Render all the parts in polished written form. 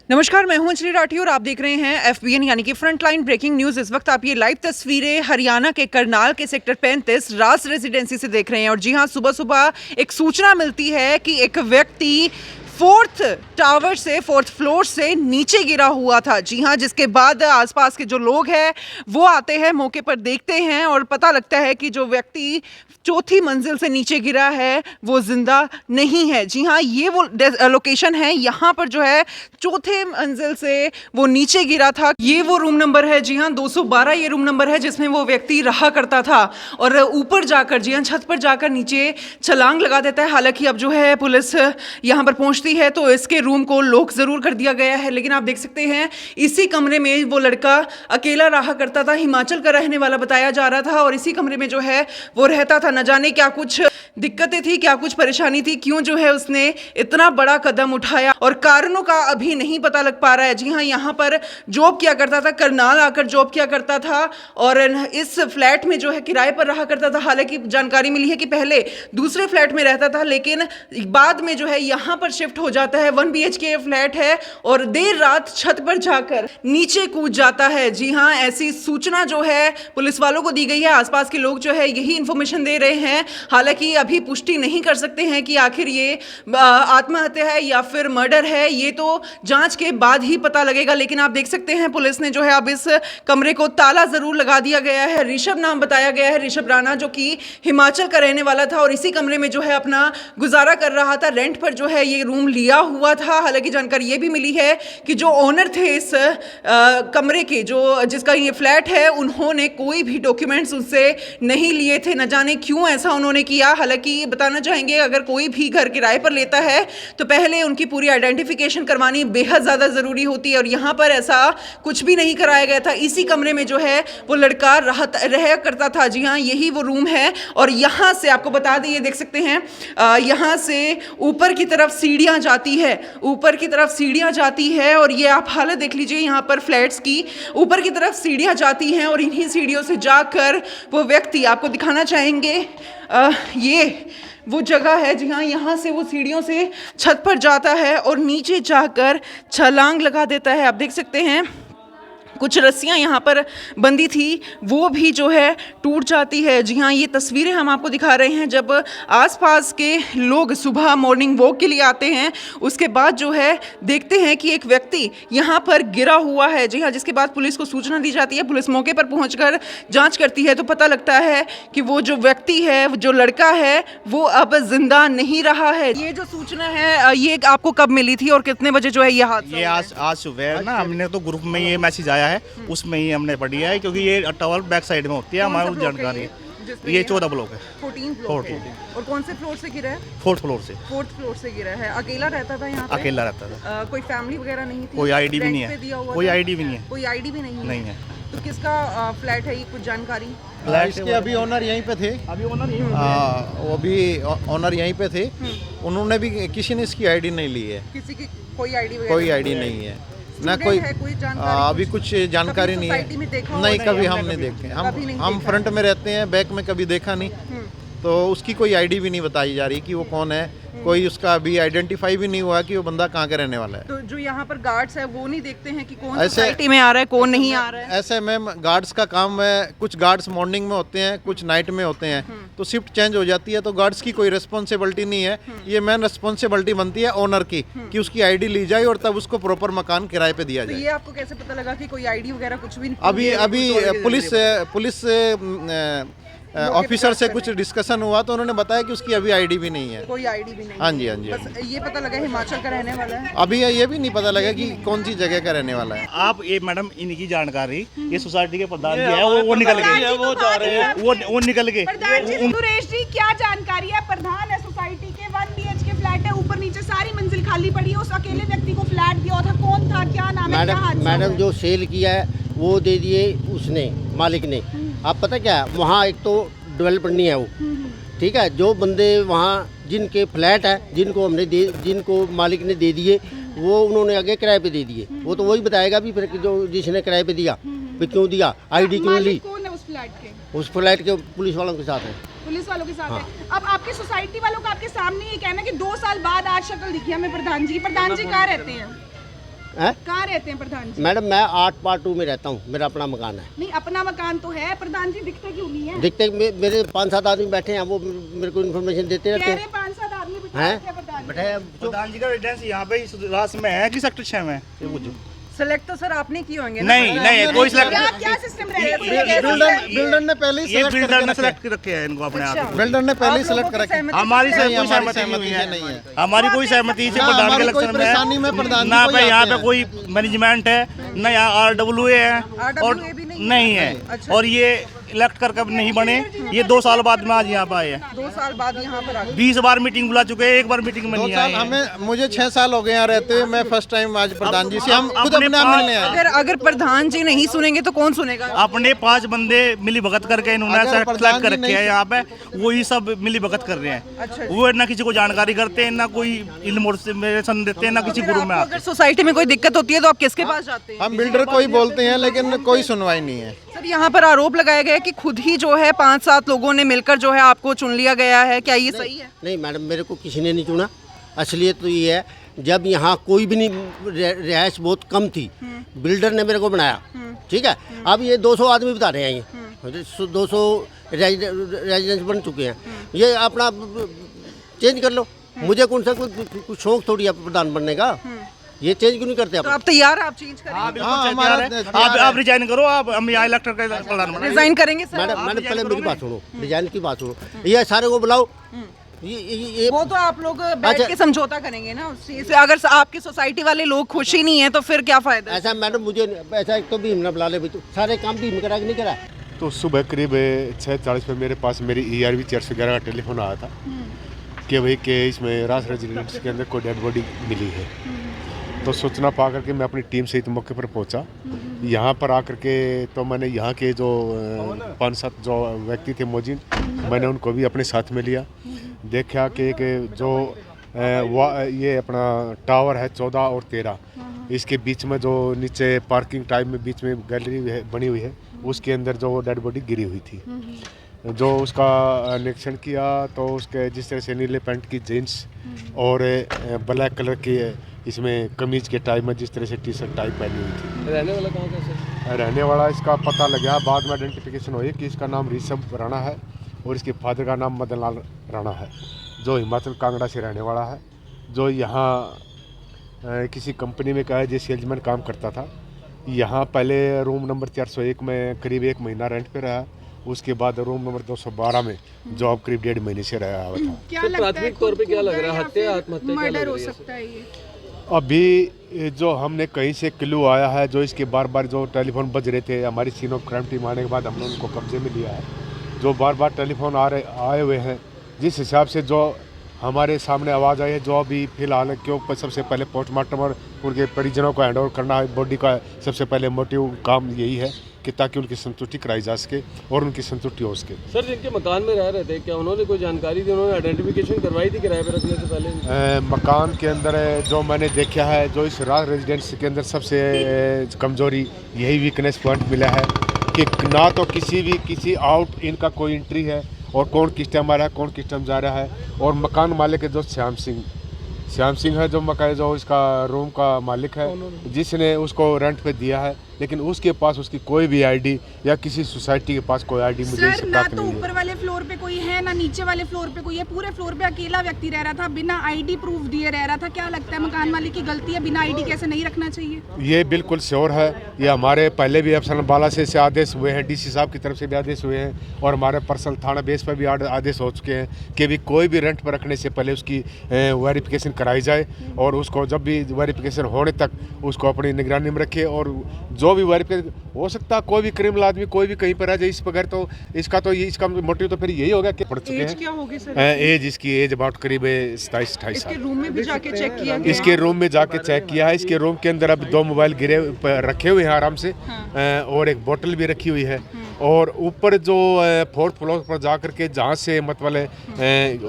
नमस्कार, मैं हूं अंजलि राठी और आप देख रहे हैं एफबीएन यानी कि फ्रंटलाइन ब्रेकिंग न्यूज। इस वक्त आप ये लाइव तस्वीरें हरियाणा के करनाल के सेक्टर 35 राज रेजिडेंसी से देख रहे हैं। और जी हां, सुबह सुबह एक सूचना मिलती है कि एक व्यक्ति फोर्थ फ्लोर से नीचे गिरा हुआ था। जी हां, जिसके बाद आसपास के जो लोग हैं वो आते हैं, मौके पर देखते हैं और पता लगता है कि जो व्यक्ति चौथी मंजिल से नीचे गिरा है वो जिंदा नहीं है। जी हाँ, ये वो लोकेशन है, यहाँ पर जो है चौथे मंजिल से वो नीचे गिरा था। ये वो रूम नंबर है, जी हाँ 212 ये रूम नंबर है जिसमें वो व्यक्ति रहा करता था। और ऊपर जाकर, जी हाँ, छत पर जाकर नीचे छलांग लगा देता है। हालांकि अब जो है पुलिस यहाँ पर पहुँचती है तो इसके रूम को लॉक ज़रूर कर दिया गया है। लेकिन आप देख सकते हैं इसी कमरे में वो लड़का अकेला रहा करता था, हिमाचल का रहने वाला बताया जा रहा था। और इसी कमरे में जो है वो रहता था। न जाने क्या कुछ दिक्कतें थी, क्या कुछ परेशानी थी, क्यों जो है उसने इतना बड़ा कदम उठाया और कारणों का अभी नहीं पता लग पा रहा है। जी हाँ, यहाँ पर जॉब किया करता था, करनाल आकर जॉब किया करता था और इस फ्लैट में जो है किराए पर रहा करता था। हालांकि जानकारी मिली है कि पहले दूसरे फ्लैट में रहता था, लेकिन बाद में जो है यहाँ पर शिफ्ट हो जाता है। 1 BHK फ्लैट है और देर रात छत पर जाकर नीचे कूद जाता है। जी हाँ, ऐसी सूचना जो है पुलिस वालों को दी गई है। आसपास के लोग जो है यही इंफॉर्मेशन दे रहे हैं। हालांकि अभी पुष्टि नहीं कर सकते हैं कि आखिर ये आत्महत्या है या फिर मर्डर है, ये तो जांच के बाद ही पता लगेगा। लेकिन आप देख सकते हैं पुलिस ने जो है अब इस कमरे को ताला जरूर लगा दिया गया है। ऋषभ नाम बताया गया है, ऋषभ राणा, जो कि हिमाचल का रहने वाला था और इसी कमरे में जो है अपना गुजारा कर रहा था। रेंट पर जो है ये रूम लिया हुआ था। हालांकि जानकारी ये भी मिली है कि जो ओनर थे इस कमरे के, जो जिसका ये फ्लैट है, उन्होंने कोई भी डॉक्यूमेंट्स उससे नहीं लिए थे। न जाने क्यों ऐसा उन्होंने किया। हालांकि बताना चाहेंगे, अगर कोई भी घर किराए पर लेता है तो पहले उनकी पूरी आइडेंटिफिकेशन करवानी बेहद ज़्यादा ज़रूरी होती है और यहाँ पर ऐसा कुछ भी नहीं कराया गया था। इसी कमरे में जो है वो लड़का रह करता था। जी हाँ, यही वो रूम है और यहाँ से आपको बता दें, ये देख सकते हैं यहाँ से ऊपर की तरफ सीढ़ियाँ जाती है, ऊपर की तरफ सीढ़ियाँ जाती है और ये आप हालत देख लीजिए यहाँ पर फ्लैट्स की। ऊपर की तरफ सीढ़ियाँ जाती हैं और इन्हीं सीढ़ियों से जाकर वो व्यक्ति, आपको दिखाना चाहेंगे, ये वो जगह है। जी हाँ, यहाँ से वो सीढ़ियों से छत पर जाता है और नीचे जाकर छलांग लगा देता है। आप देख सकते हैं कुछ रस्सियाँ यहाँ पर बंदी थी वो भी जो है टूट जाती है। जी हाँ, ये तस्वीरें हम आपको दिखा रहे हैं जब आसपास के लोग सुबह मॉर्निंग वॉक के लिए आते हैं। उसके बाद जो है देखते हैं कि एक व्यक्ति यहाँ पर गिरा हुआ है। जी हाँ, जिसके बाद पुलिस को सूचना दी जाती है। पुलिस मौके पर पहुँचकर जांच करती है तो पता लगता है कि वो जो व्यक्ति है, जो लड़का है, वो अब जिंदा नहीं रहा है। ये जो सूचना है ये आपको कब मिली थी और कितने बजे जो है ये हादसा? ये आज सुबह ना हमने तो ग्रुप में ये मैसेज आया है, उसमें ही हमने पढ़ी है, क्योंकि ये टॉवर बैक साइड में होती है हमारी जानकारी। ये 14 ब्लॉक है, 14 फ्लोर है। और कौन से फ्लोर से गिरा है? 4th फ्लोर से। 4th फ्लोर से गिरा है। अकेला रहता था यहाँ पे? अकेला रहता था। कोई फैमिली वगैरह नहीं थी? कोई आईडी भी नहीं है। कोई आईडी भी नहीं है। कोई आईडी भी नहीं नहीं है। तो किसका फ्लैट है ये, कुछ जानकारी? फ्लैट के अभी ओनर यहीं पे थे। अभी ओनर यहीं वो भी ओनर यहीं पे थे। उन्होंने भी, किसी ने इसकी आईडी नहीं ली है। किसी की कोई आईडी वगैरह? कोई आईडी नहीं है ना, कोई अभी कुछ जानकारी नहीं है। नहीं, कभी हम नहीं देखे। हम फ्रंट में रहते हैं, बैक में कभी देखा नहीं। तो उसकी कोई आईडी भी नहीं बताई जा रही कि वो कौन है। कोई उसका अभी आइडेंटिफाई भी नहीं हुआ कि वो बंदा कहाँ का रहने वाला है। तो जो यहाँ पर गार्ड्स है वो नहीं देखते हैं कि कौन सोसाइटी में आ रहा है, कौन नहीं आ रहा है? ऐसे मैम, गार्ड्स का काम है। कुछ गार्ड्स मॉर्निंग में होते हैं, कुछ नाइट में होते हैं, तो शिफ्ट चेंज हो जाती है। तो गार्ड्स की कोई रिस्पॉन्सिबिलिटी नहीं है। ये मेन रिस्पॉन्सिबिलिटी बनती है ओनर की कि उसकी आईडी ली जाए और तब उसको प्रॉपर मकान किराए पे दिया तो जाए। ये आपको कैसे पता लगा कि कोई आईडी वगैरह कुछ भी? अभी पुलिस ऑफिसर से कुछ डिस्कशन हुआ तो उन्होंने बताया कि उसकी अभी आईडी भी नहीं है। कोई आईडी भी नहीं? हाँ जी, हाँ जी। बस ये पता लगा हिमाचल का रहने वाला है। अभी ये भी नहीं पता लगा कि कौन सी जगह का रहने वाला है। आप ये मैडम, इनकी जानकारी ये सोसाइटी के प्रधान जी है, वो निकल गए, वो जा रहे हैं, वो निकल गए। प्रधान जी, सुरेश जी, क्या जानकारी है? प्रधान है सोसाइटी के, 1 BHK फ्लैट है, ऊपर नीचे सारी मंजिल खाली पड़ी है। उस अकेले व्यक्ति को फ्लैट दिया था, कौन था, क्या नाम है? मैडम जो सेल किया है वो दे दिए उसने, मालिक ने। आप पता क्या, वहाँ एक तो डेवलपर नहीं है वो, ठीक है। जो बंदे वहाँ जिनके फ्लैट है, जिनको मालिक ने दे दिए, वो उन्होंने आगे किराए पे दे दिए। वो तो वही बताएगा भी फिर जो जिसने किराए पे दिया, फिर क्यों दिया, आईडी क्यों ली। कौन है उस फ्लैट के? उस फ्लैट के पुलिस वालों के साथ है। पुलिस वालों के साथ है। अब आपकी सोसाइटी वालों का आपके सामने ये कहना कि 2 साल बाद आज शक्ल दिखी हमें प्रधान जी की। प्रधान जी कहाँ रहते हैं? हैं? कहाँ रहते हैं प्रधान जी? मैडम मैं 8/2 में रहता हूँ, मेरा अपना मकान है। नहीं, अपना मकान तो है, प्रधान जी दिखते क्यों नहीं है? देखते मेरे 5-7 आदमी बैठे हैं, वो मेरे को इन्फॉर्मेशन देते रहते कह हैं। रहे 5-7 आदमी बिठा हैं? रखे हैं प्रधान जी। बैठे प्रधान जी का रेजिडेंस यहाँ पे इस रास में है कि सेक्टर 6 में है, ये पूछो। सेलेक्ट तो सर आपने किए होंगे ना? नहीं नहीं, कोई क्या सिलेक्ट, क्या सिस्टम रहेगा? बिल्डर ने पहले ही ये select बिल्डर ने करके सेलेक्ट रखे हैं इनको अपने आप। बिल्डर ने पहले ही आप लोगों सेलेक्ट की कर रखे। सहमति हमारी से कोई हमारी सहमति सहमति नहीं नहीं है, है। हमारी कोई सहमति से ना, प्रधान के हमारी कोई इलेक्शन परेशानी में में प्रधान ना जी पे कोई यहाँ आते पे हैं। कोई मैनेजमेंट है, ना यहाँ RWA है, और RWA भी नहीं नहीं है, अच्छा। और ये इलेक्ट कर कब नहीं बने, ये 2 साल बाद में आज यहाँ पे आए हैं। 2 साल बाद यहाँ पर आ गए। 20 बार मीटिंग बुला चुके हैं, एक बार मीटिंग में 2 नहीं साल आए हैं। हमें, मुझे 6 साल हो गए यहाँ रहते हुए, मैं फर्स्ट टाइम आज प्रधान जी से हम खुद अपने अपने आप मिलने आए। अगर प्रधान जी नहीं सुनेंगे तो कौन सुनेगा? अपने 5 बंदे मिली भगत करके इन्होंने अगर सेलेक्ट प्रधान कर जी रखे नहीं- हैं यहाँ पे, वही सब मिली भगत कर रहे हैं। अच्छा। वो ना किसी को जानकारी करते हैं, ना कोई इन्फॉर्मेशन देते हैं, ना किसी ग्रुप में आपको आते अगर सोसाइटी में कोई दिक्कत होती है तो आप किसके पास जाते हैं? हम बिल्डर को ही बोलते हैं, लेकिन कोई सुनवाई नहीं है। सर यहाँ पर आरोप लगाया गया है कि खुद ही जो है 5-7 लोगों ने मिलकर जो है आपको चुन लिया गया है, क्या ये सही है? नहीं मैडम, मेरे को किसी ने नहीं चुना। असलियत तो ये है, जब यहाँ कोई भी नहीं, रिहाइश बहुत कम थी, बिल्डर ने मेरे को बनाया, ठीक है। अब ये 200 आदमी बता रहे हैं, ये 200 रेजिडेंस बन चुके हैं, ये अपना चेंज कर लो। मुझे कौन सा कुछ शौक थोड़ी है प्रधान बनने का, ये चेंज क्यों नहीं करते तो आप? आप तैयार हैं, आप चेंज करेंगे? हाँ, बिल्कुल हाँ, तैयार हमारा है। तैयार आप रिजाइन करो, आप हम यहाँ इलेक्टर का प्रधान बना। रिजाइन करेंगे सर? मैडम आप मैडम डिजाइन पहले मेरी करोगे? बात सुनो, डिजाइन की बात सुनो, ये सारे को बुलाओ। ये वो तो आप लोग बैठ अच्छा। के समझौता करेंगे ना उस चीज से। अगर आपकी सोसाइटी वाले लोग खुश ही नहीं है तो फिर क्या फायदा? ऐसा मैडम मुझे ऐसा, एक तो भीम ना बुला ले, तो सारे काम भीम करा कि नहीं करा। तो सुबह करीब 6:40 पे मेरे पास मेरी ERV 411 का टेलीफोन आया था कि भाई कि इसमें रास रेजिडेंस के अंदर कोई डेड बॉडी मिली है। तो सूचना पा करके मैं अपनी टीम सहित मौके पर पहुंचा। यहाँ पर आकर के तो मैंने यहाँ के जो 5-7 जो व्यक्ति थे मौजूद, मैंने उनको भी अपने साथ में लिया। देखा कि जो ये अपना टावर है 14 और 13, इसके बीच में जो नीचे पार्किंग टाइप में बीच में गैलरी बनी हुई है, उसके अंदर जो डेड बॉडी गिरी हुई थी। जो उसका निरीक्षण किया तो उसके जिस तरह से नीले पैंट की जीन्स और ब्लैक कलर की इसमें कमीज के टाइप में जिस तरह से टी-शर्ट टाइप पहनी हुई थी। रहने वाला कहाँ का सर? रहने वाला इसका पता लगा, बाद में आइडेंटिफिकेशन हुई कि इसका नाम ऋषभ राणा है और इसके फादर का नाम मदन लाल राणा है, जो हिमाचल कांगड़ा से रहने वाला है, जो यहाँ किसी कंपनी में कहा सेल्समैन काम करता था। यहाँ पहले रूम नंबर 401 में करीब 1 महीना रेंट पे रहा, उसके बाद रूम नंबर 212 में जॉब करीब 1.5 महीने से रहा हुआ था। क्या तो लगता है, प्राथमिक तौर पे क्या लग रहा है, हत्या आत्महत्या क्या मर्डर लग हो रही है? सकता है ये? अभी जो हमने कहीं से क्लू आया है, जो इसके बार बार जो टेलीफोन बज रहे थे, हमारी सीन ऑफ क्राइम टीम आने के बाद हमने उनको कब्जे में लिया है। जो बार बार टेलीफोन आए हुए हैं, जिस हिसाब से जो हमारे सामने आवाज़ आई है, जो अभी फिलहाल क्यों सबसे पहले पोस्टमार्टम और उनके परिजनों को हैंड ओवर करना है बॉडी का सबसे पहले मोटिव काम यही है कि ताकि उनकी संतुष्टि कराई जा सके और उनकी संतुष्टि हो सके। सर जिनके मकान में रह रहे थे, क्या उन्होंने कोई जानकारी दी, उन्होंने आइडेंटिफिकेशन करवाई थी किराए पर रखने से पहले? मकान के अंदर जो मैंने देखा है, जो इस राज रेजिडेंस के अंदर सबसे कमज़ोरी यही वीकनेस पॉइंट मिला है कि ना तो किसी आउट इन का कोई एंट्री है और कौन किस टाइम आ रहा है, कौन किस टाइम जा रहा है। और मकान मालिक है जो श्याम सिंह है, जो इसका रूम का मालिक है, जिसने उसको रेंट पे दिया है, लेकिन उसके पास उसकी कोई भी आईडी या किसी सोसाइटी के पास कोई आईडी मुझे सर इससे ना प्राप्त तो नहीं ऊपर है। वाले फ्लोर पे कोई है, ना नीचे वाले फ्लोर पे कोई है, पूरे फ्लोर पे अकेला व्यक्ति रह रहा था, बिना आईडी प्रूफ दिए रह रहा था। क्या लगता है मकान मालिक की गलती है? बिना आईडी कैसे नहीं रखना चाहिए? ये बिल्कुल श्योर है। ये हमारे पहले भी अफसर बाला से आदेश हुए हैं, डीसी साहब की तरफ से भी आदेश हुए हैं और हमारे पर्सनल थाना बेस पर भी आदेश हो चुके हैं कि भी कोई भी रेंट पर रखने से पहले उसकी वेरिफिकेशन कराई जाए और उसको जब भी वेरिफिकेशन होने तक उसको अपनी निगरानी में रखे। और जो भी वेरिफिकेशन हो सकता है, कोई भी क्रिमिनल आदमी कोई भी कहीं पर आ जाए इस बगैर, तो इसका मोटिव तो फिर यही होगा कि पड़ चुके एज हैं। क्या होगी सर? एज इसकी एज अबाउट करीब 27-28 इसके साल। रूम में भी जाके चेक किया गया? इसके रूम में जाके चेक किया है। इसके रूम के अंदर अब 2 मोबाइल रखे हुए हैं आराम से, और एक बोतल भी रखी हुई है। और ऊपर जो 4th फ्लोर पर जा करके जहाँ से मतलब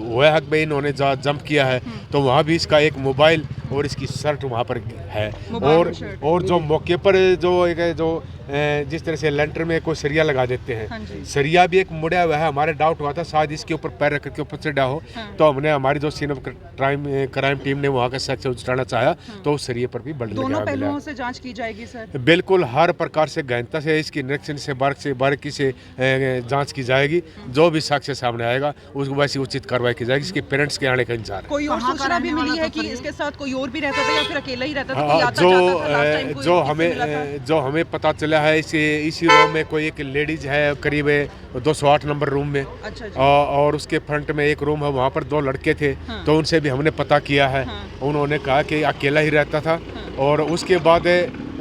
हुआ हक में इन्होंने जंप किया है, तो वहाँ भी इसका एक मोबाइल और इसकी शर्ट वहाँ पर है। Mobile shirt. और जो मौके पर जो जिस तरह से लेंटर में कोई सरिया लगा देते हाँ हैं, जी। सरिया भी एक मुड़ा हुआ है। हमारे डाउट हुआ था शायद इसके ऊपर पैर रख के ऊपर चढ़ा हो, तो हमने हमारी जो सीन ऑफ क्राइम टीम ने वहाँ का सेक्शन उठाना चाहा, तो उस सरिये पर भी बल दोनों लगा मिला। पहलुओं से जांच की जाएगी सर। बिल्कुल हर प्रकार से गहनता से इसकी निरीक्षण से बारीकी से जांच की जाएगी। जो भी साक्ष्य सामने आएगा उसको वैसी उचित कार्रवाई की जाएगी। इसके पेरेंट्स के आने का इंतजार है। कोई और सूचना भी मिली है कि इसके साथ कोई और भी रहता था या फिर अकेला ही रहता था? कोई हाँ, आता जाता था? लास्ट टाइम कोई जो किससे मिला था? जो हमें पता चला है इसी रूम में कोई एक लेडीज है करीब 208 नंबर रूम में। अच्छा जी। और उसके फ्रंट में एक रूम है, वहाँ पर 2 लड़के थे। हाँ। तो उनसे भी हमने पता किया है। हाँ। उन्होंने कहा कि अकेला ही रहता था। और उसके बाद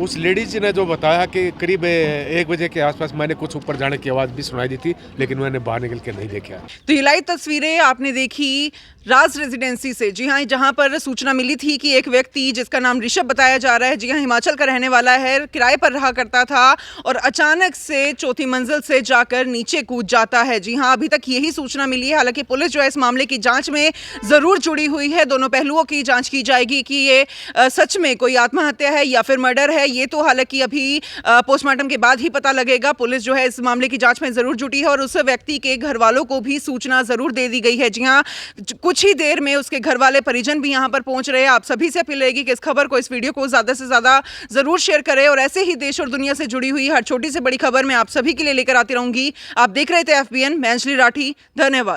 उस लेडीज ने जो बताया कि करीब 1 बजे के आसपास मैंने कुछ ऊपर जाने की आवाज़ भी सुनाई दी थी, लेकिन मैंने बाहर निकल के नहीं देखा। तो ये लाइव तस्वीरें आपने देखी राज रेजिडेंसी से, जी हाँ, जहाँ पर सूचना मिली थी कि एक व्यक्ति जिसका नाम ऋषभ बताया जा रहा है, जी हाँ, हिमाचल का रहने वाला है, किराए पर रहा करता था और अचानक से चौथी मंजिल से जाकर नीचे कूद जाता है। जी हाँ, अभी तक यही सूचना मिली है। हालांकि पुलिस जो है इस मामले की जांच में ज़रूर जुड़ी हुई है। दोनों पहलुओं की जांच की जाएगी कि ये सच में कोई आत्महत्या है या फिर मर्डर है। ये तो हालांकि अभी पोस्टमार्टम के बाद ही पता लगेगा। पुलिस जो है इस मामले की जांच में ज़रूर जुटी है और उस व्यक्ति के घर वालों को भी सूचना ज़रूर दे दी गई है। जी हाँ, कुछ ही देर में उसके घर वाले परिजन भी यहाँ पर पहुंच रहे हैं। आप सभी से अपील रहेगी कि इस खबर को, इस वीडियो को ज़्यादा से ज़्यादा ज़रूर शेयर करें और ऐसे ही देश और दुनिया से जुड़ी हुई हर छोटी से बड़ी खबर मैं आप सभी के लिए लेकर आती रहूंगी। आप देख रहे थे FBN, मैं अंजलि राठी। धन्यवाद।